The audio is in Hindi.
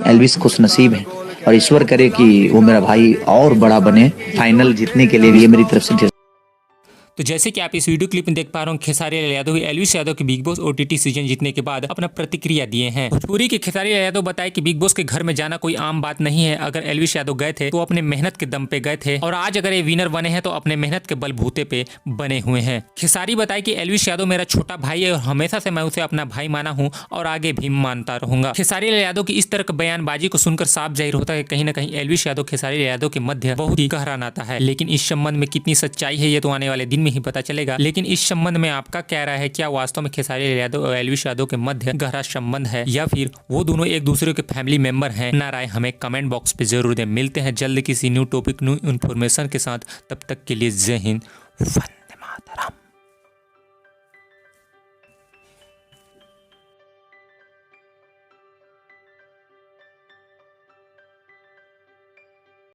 एल्विस खुशनसीब है और ईश्वर करे कि वो मेरा भाई और बड़ा बने। फाइनल जीतने के लिए भी ये मेरी तरफ से। तो जैसे कि आप इस वीडियो क्लिप में देख पा रहे हो, खेसारी लाल यादव एल्विस यादव के बिग बॉस ओटीटी सीजन जीतने के बाद अपना प्रतिक्रिया दिए हैं। भोजपुरी के खेसारी लाल यादव बताए कि बिग बॉस के घर में जाना कोई आम बात नहीं है। अगर एल्विस यादव गए थे तो अपने मेहनत के दम पे गए थे और आज अगर ये विनर बने हैं तो अपने मेहनत के बलबूते पे बने हुए हैं। खेसारी बताए कि एल्विस यादव मेरा छोटा भाई है और हमेशा से मैं उसे अपना भाई माना हूँ और आगे भी मानता रहूंगा। खेसारी लाल यादव की इस तरह की बयानबाजी को सुनकर साफ जाहिर होता है कहीं ना कहीं एल्विस यादव खेसारी लाल यादव के मध्य बहुत ही गहरा नाता है। लेकिन इस संबंध में कितनी सच्चाई है ये तो आने वाले दिन में ही पता चलेगा। लेकिन इस संबंध में आपका क्या राय है? क्या वास्तव में खेसारी लाल यादव और एल्विस यादव के मध्य गहरा संबंध है या फिर वो दोनों एक दूसरे के फैमिली मेंबर हैं? ना राय हमें कमेंट बॉक्स पे जरूर दें। मिलते हैं जल्द किसी न्यू टॉपिक न्यू इन्फॉर्मेशन के साथ। तब तक के लिए जय हिंद।